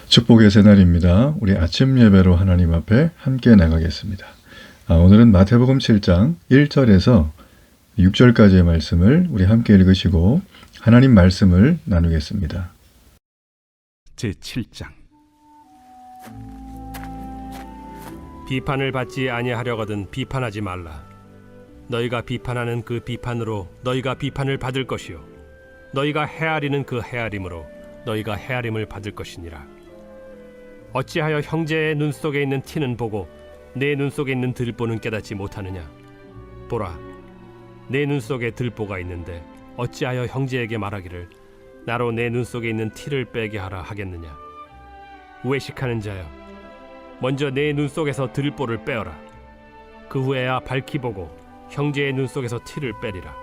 축복의 새날입니다. 우리 아침 예배로 하나님 앞에 함께 나가겠습니다. 오늘은 마태복음 7장 1절에서 6절까지의 말씀을 우리 함께 읽으시고 하나님 말씀을 나누겠습니다. 제7장 비판을 받지 아니하려거든 비판하지 말라. 너희가 비판하는 그 비판으로 너희가 비판을 받을 것이요 너희가 헤아리는 그 헤아림으로 너희가 헤아림을 받을 것이니라. 어찌하여 형제의 눈 속에 있는 티는 보고 내 눈 속에 있는 들보는 깨닫지 못하느냐? 보라, 내 눈 속에 들보가 있는데 어찌하여 형제에게 말하기를 나로 내 눈 속에 있는 티를 빼게 하라 하겠느냐? 외식하는 자여, 먼저 내 눈 속에서 들보를 빼어라. 그 후에야 밝히 보고 형제의 눈 속에서 티를 빼리라.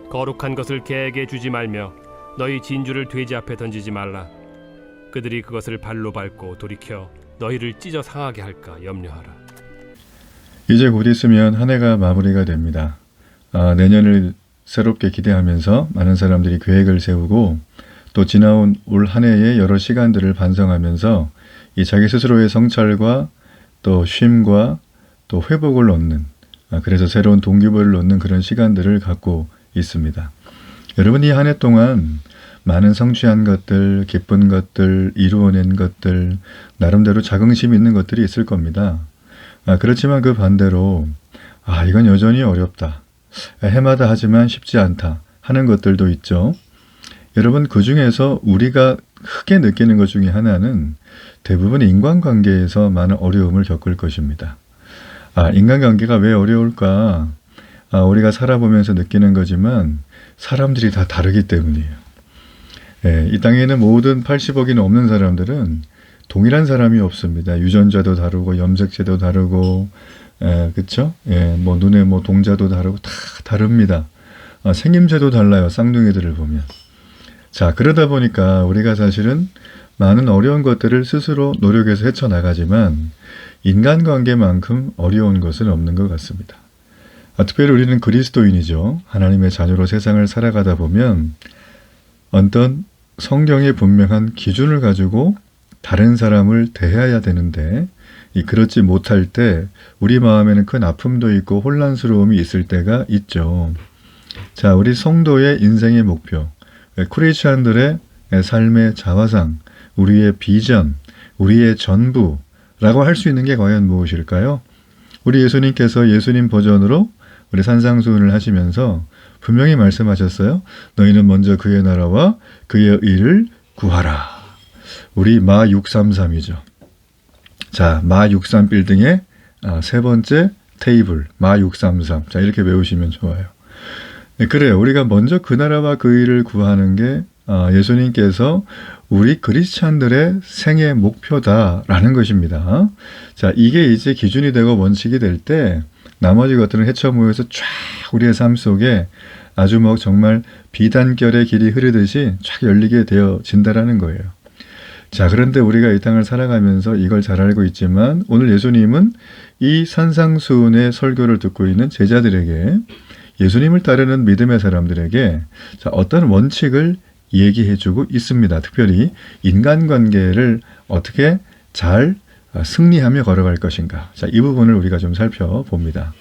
거룩한 것을 개에게 주지 말며 너희 진주를 돼지 앞에 던지지 말라. 그들이 그것을 발로 밟고 돌이켜 너희를 찢어 상하게 할까 염려하라. 이제 곧 있으면 한 해가 마무리가 됩니다. 내년을 새롭게 기대하면서 많은 사람들이 계획을 세우고 또 지나온 올 한 해의 여러 시간들을 반성하면서 이 자기 스스로의 성찰과 또 쉼과 또 회복을 얻는, 그래서 새로운 동기부여를 얻는 그런 시간들을 갖고 있습니다. 여러분, 이 한 해 동안 많은 성취한 것들, 기쁜 것들, 이루어낸 것들, 나름대로 자긍심 있는 것들이 있을 겁니다. 그렇지만 그 반대로 이건 여전히 어렵다, 해마다 하지만 쉽지 않다 하는 것들도 있죠. 여러분, 그 중에서 우리가 크게 느끼는 것 중에 하나는 대부분 인간관계에서 많은 어려움을 겪을 것입니다. 인간관계가 왜 어려울까? 우리가 살아보면서 느끼는 거지만 사람들이 다 다르기 때문이에요. 이 땅에는 모든 80억이 넘는 사람들은 동일한 사람이 없습니다. 유전자도 다르고 염색체도 다르고, 그렇죠? 뭐 눈의 뭐 동자도 다르고 다 다릅니다. 생김새도 달라요. 쌍둥이들을 보면. 자, 그러다 보니까 우리가 사실은 많은 어려운 것들을 스스로 노력해서 헤쳐나가지만 인간관계만큼 어려운 것은 없는 것 같습니다. 특별히 우리는 그리스도인이죠. 하나님의 자녀로 세상을 살아가다 보면 어떤 성경의 분명한 기준을 가지고 다른 사람을 대해야 되는데 그렇지 못할 때 우리 마음에는 큰 아픔도 있고 혼란스러움이 있을 때가 있죠. 자, 우리 성도의 인생의 목표, 크리스찬들의 삶의 자화상, 우리의 비전, 우리의 전부라고 할 수 있는 게 과연 무엇일까요? 우리 예수님께서 예수님 버전으로 우리 산상수훈을 하시면서 분명히 말씀하셨어요. 너희는 먼저 그의 나라와 그의 의를 구하라. 우리 마 633이죠. 자, 마 63 빌딩의 세 번째 테이블, 마 633. 자, 이렇게 외우시면 좋아요. 그래요. 우리가 먼저 그 나라와 그 의를 구하는 게 예수님께서 우리 크리스찬들의 생애 목표다라는 것입니다. 자, 이게 이제 기준이 되고 원칙이 될 때 나머지 것들은 헤쳐 모여서 쫙 우리의 삶 속에 아주 뭐 정말 비단결의 길이 흐르듯이 쫙 열리게 되어진다라는 거예요. 자, 그런데 우리가 이 땅을 살아가면서 이걸 잘 알고 있지만 오늘 예수님은 이 산상수훈의 설교를 듣고 있는 제자들에게, 예수님을 따르는 믿음의 사람들에게 어떤 원칙을 얘기해주고 있습니다. 특별히 인간관계를 어떻게 잘 승리하며 걸어갈 것인가. 자, 이 부분을 우리가 좀 살펴봅니다.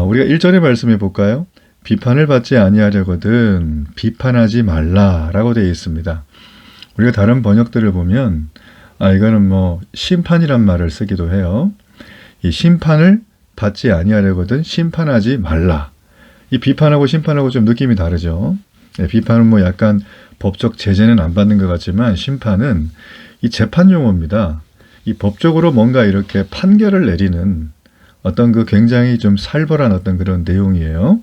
우리가 1절의 말씀해 볼까요? 비판을 받지 아니하려거든 비판하지 말라라고 되어 있습니다. 우리가 다른 번역들을 보면 이거는 뭐 심판이란 말을 쓰기도 해요. 이 심판을 받지 아니하려거든 심판하지 말라. 이 비판하고 심판하고 좀 느낌이 다르죠. 비판은 뭐 약간 법적 제재는 안 받는 것 같지만 심판은 이 재판 용어입니다. 이 법적으로 뭔가 이렇게 판결을 내리는 어떤 그 굉장히 좀 살벌한 어떤 그런 내용이에요.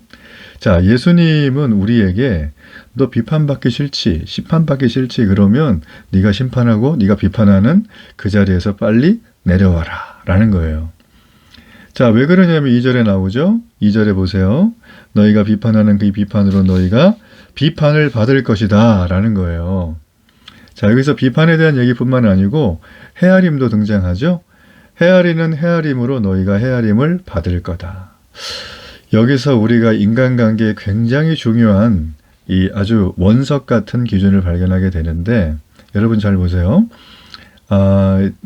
자, 예수님은 우리에게 너 비판받기 싫지, 심판받기 싫지, 그러면 네가 심판하고 네가 비판하는 그 자리에서 빨리 내려와라 라는 거예요. 자, 왜 그러냐면 2절에 나오죠. 2절에 보세요. 너희가 비판하는 그 비판으로 너희가 비판을 받을 것이다 라는 거예요. 자, 여기서 비판에 대한 얘기뿐만 아니고 헤아림도 등장하죠. 헤아리는 헤아림으로 너희가 헤아림을 받을 거다. 여기서 우리가 인간관계에 굉장히 중요한 이 아주 원석 같은 기준을 발견하게 되는데, 여러분 잘 보세요.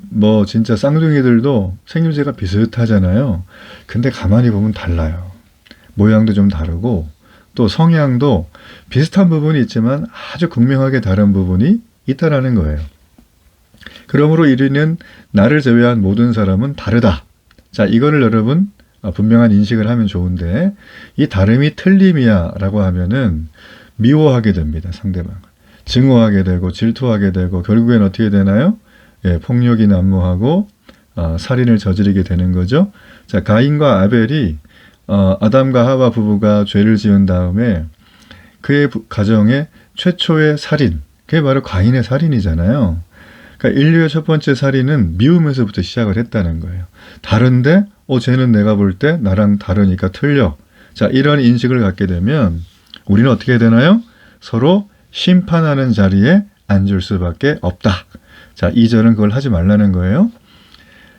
뭐 진짜 쌍둥이들도 생김새가 비슷하잖아요. 근데 가만히 보면 달라요. 모양도 좀 다르고 또 성향도 비슷한 부분이 있지만 아주 극명하게 다른 부분이 있다라는 거예요. 그러므로 이르는 나를 제외한 모든 사람은 다르다. 자, 이거를 여러분 분명한 인식을 하면 좋은데 이 다름이 틀림이야 라고 하면은 미워하게 됩니다. 상대방을. 증오하게 되고 질투하게 되고 결국엔 어떻게 되나요? 예, 폭력이 난무하고 살인을 저지르게 되는 거죠. 자, 가인과 아벨이 아담과 하와 부부가 죄를 지은 다음에 그의 가정의 최초의 살인, 그게 바로 가인의 살인이잖아요. 그러니까 인류의 첫 번째 살인은 미움에서부터 시작을 했다는 거예요. 다른데, 쟤는 내가 볼 때 나랑 다르니까 틀려. 자, 이런 인식을 갖게 되면 우리는 어떻게 되나요? 서로 심판하는 자리에 앉을 수밖에 없다. 자, 2절은 그걸 하지 말라는 거예요.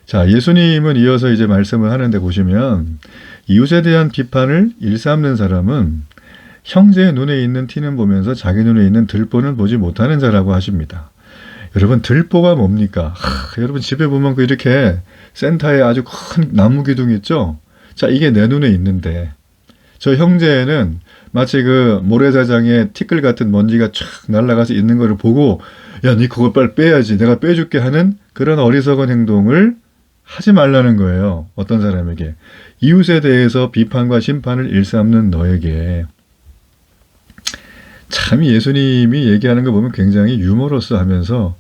자, 예수님은 이어서 이제 말씀을 하는데 보시면 이웃에 대한 비판을 일삼는 사람은 형제의 눈에 있는 티는 보면서 자기 눈에 있는 들보는 보지 못하는 자라고 하십니다. 여러분, 들보가 뭡니까? 여러분 집에 보면 그 이렇게 센터에 아주 큰 나무 기둥 있죠? 자, 이게 내 눈에 있는데 저 형제는 마치 그 모래사장에 티끌 같은 먼지가 촥 날아가서 있는 거를 보고 야, 니 그걸 빨리 빼야지. 내가 빼줄게 하는 그런 어리석은 행동을 하지 말라는 거예요. 어떤 사람에게. 이웃에 대해서 비판과 심판을 일삼는 너에게. 참 예수님이 얘기하는 거 보면 굉장히 유머러스 하면서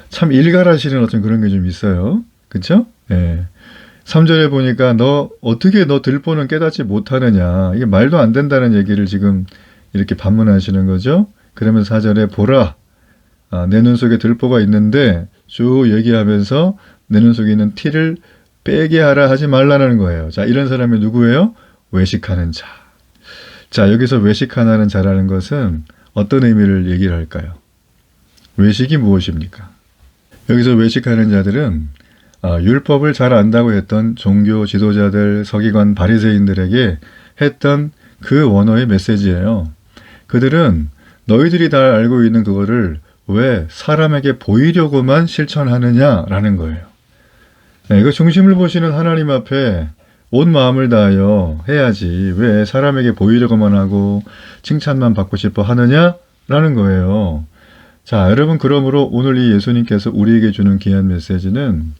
참 일갈하시는 어떤 그런 게 좀 있어요. 그쵸? 예. 3절에 보니까 어떻게 너 들보는 깨닫지 못하느냐. 이게 말도 안 된다는 얘기를 지금 이렇게 반문하시는 거죠. 그러면서 4절에 보라. 내 눈 속에 들보가 있는데 쭉 얘기하면서 내 눈 속에 있는 티를 빼게 하라 하지 말라는 거예요. 자, 이런 사람이 누구예요? 외식하는 자. 자, 여기서 외식하는 자라는 것은 어떤 의미를 얘기를 할까요? 외식이 무엇입니까? 여기서 외식하는 자들은 율법을 잘 안다고 했던 종교 지도자들, 서기관, 바리새인들에게 했던 그 원어의 메시지예요. 그들은 너희들이 다 알고 있는 그거를 왜 사람에게 보이려고만 실천하느냐라는 거예요. 네, 이거 중심을 보시는 하나님 앞에 온 마음을 다하여 해야지 왜 사람에게 보이려고만 하고 칭찬만 받고 싶어 하느냐라는 거예요. 자, 여러분, 그러므로 오늘 이 예수님께서 우리에게 주는 귀한 메시지는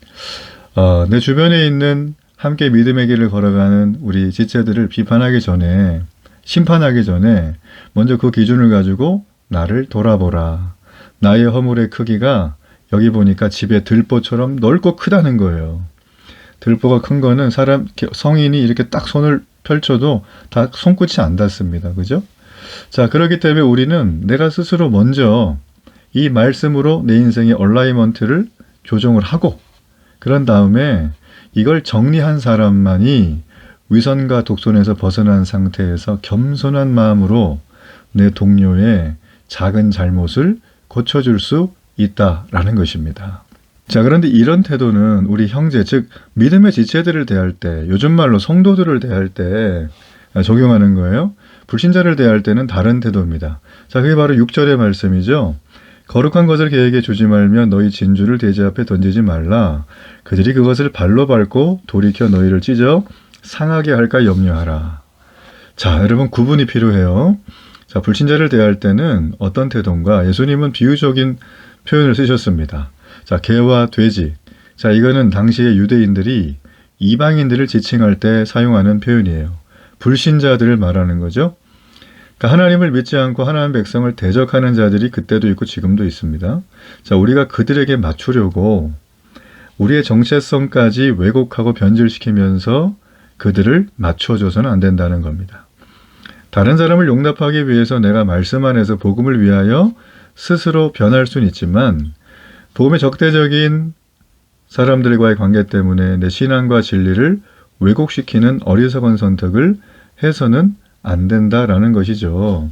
내 주변에 있는 함께 믿음의 길을 걸어가는 우리 지체들을 비판하기 전에, 심판하기 전에 먼저 그 기준을 가지고 나를 돌아보라. 나의 허물의 크기가 여기 보니까 집의 들보처럼 넓고 크다는 거예요. 들보가 큰 거는 성인이 이렇게 딱 손을 펼쳐도 다 손끝이 안 닿습니다. 그죠? 자, 그렇기 때문에 우리는 내가 스스로 먼저 이 말씀으로 내 인생의 얼라이먼트를 조정을 하고 그런 다음에 이걸 정리한 사람만이 위선과 독선에서 벗어난 상태에서 겸손한 마음으로 내 동료의 작은 잘못을 고쳐줄 수 있다라는 것입니다. 자, 그런데 이런 태도는 우리 형제, 즉 믿음의 지체들을 대할 때, 요즘 말로 성도들을 대할 때 적용하는 거예요. 불신자를 대할 때는 다른 태도입니다. 자, 그게 바로 6절의 말씀이죠. 거룩한 것을 그에게 주지 말며 너희 진주를 돼지 앞에 던지지 말라. 그들이 그것을 발로 밟고 돌이켜 너희를 찢어 상하게 할까 염려하라. 자, 여러분, 구분이 필요해요. 자, 불신자를 대할 때는 어떤 태도인가? 예수님은 비유적인 표현을 쓰셨습니다. 자, 개와 돼지. 자, 이거는 당시의 유대인들이 이방인들을 지칭할 때 사용하는 표현이에요. 불신자들을 말하는 거죠. 그러니까 하나님을 믿지 않고 하나님 백성을 대적하는 자들이 그때도 있고 지금도 있습니다. 자, 우리가 그들에게 맞추려고 우리의 정체성까지 왜곡하고 변질시키면서 그들을 맞춰줘서는 안 된다는 겁니다. 다른 사람을 용납하기 위해서 내가 말씀 안에서 복음을 위하여 스스로 변할 수는 있지만 복음의 적대적인 사람들과의 관계 때문에 내 신앙과 진리를 왜곡시키는 어리석은 선택을 해서는 안 된다라는 것이죠.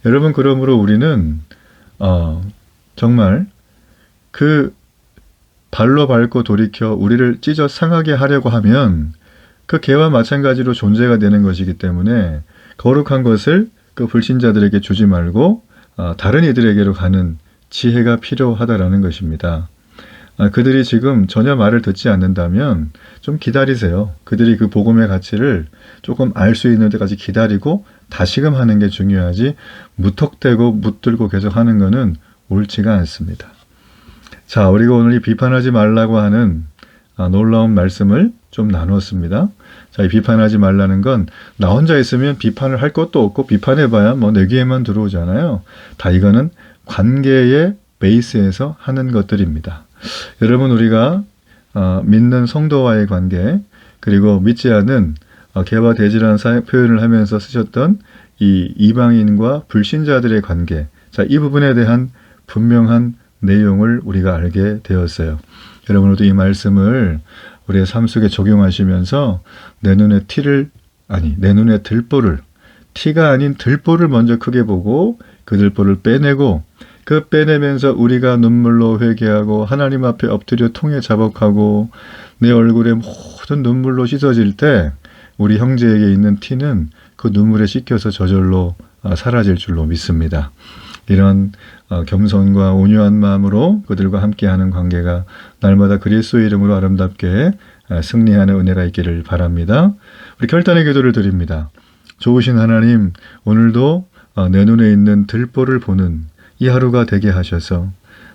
여러분, 그러므로 우리는 정말 그 발로 밟고 돌이켜 우리를 찢어 상하게 하려고 하면 그 개와 마찬가지로 존재가 되는 것이기 때문에 거룩한 것을 그 불신자들에게 주지 말고 다른 이들에게로 가는 지혜가 필요하다라는 것입니다. 그들이 지금 전혀 말을 듣지 않는다면 좀 기다리세요. 그들이 그 복음의 가치를 조금 알 수 있는 데까지 기다리고 다시금 하는 게 중요하지, 무턱대고 묻들고 계속 하는 것은 옳지가 않습니다. 자, 우리가 오늘 이 비판하지 말라고 하는 놀라운 말씀을 좀 나눴습니다. 자, 이 비판하지 말라는 건 나 혼자 있으면 비판을 할 것도 없고 비판해봐야 뭐 내 귀에만 들어오잖아요. 다 이거는 관계의 베이스에서 하는 것들입니다. 여러분, 우리가 믿는 성도와의 관계, 그리고 믿지 않는 개바돼지라는 표현을 하면서 쓰셨던 이 이방인과 불신자들의 관계, 자, 이 부분에 대한 분명한 내용을 우리가 알게 되었어요. 여러분도 이 말씀을 우리의 삶 속에 적용하시면서 내 눈에 들보를, 티가 아닌 들보를 먼저 크게 보고 그 들보를 빼내고, 그 빼내면서 우리가 눈물로 회개하고 하나님 앞에 엎드려 통에 자복하고 내 얼굴에 모든 눈물로 씻어질 때 우리 형제에게 있는 티는 그 눈물에 씻겨서 저절로 사라질 줄로 믿습니다. 이런 겸손과 온유한 마음으로 그들과 함께하는 관계가 날마다 그리스도의 이름으로 아름답게 승리하는 은혜가 있기를 바랍니다. 우리 결단의 기도를 드립니다. 좋으신 하나님, 오늘도 내 눈에 있는 들보를 보는 이 하루가 되게 하셔서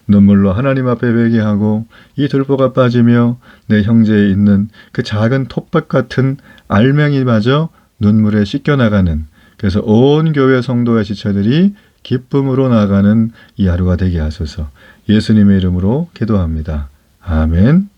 눈물로 하나님 앞에 회개하고 이 들보가 빠지며 내 형제에 있는 그 작은 톱밥 같은 알맹이마저 눈물에 씻겨나가는, 그래서 온 교회 성도의 지체들이 기쁨으로 나가는 이 하루가 되게 하소서. 예수님의 이름으로 기도합니다. 아멘.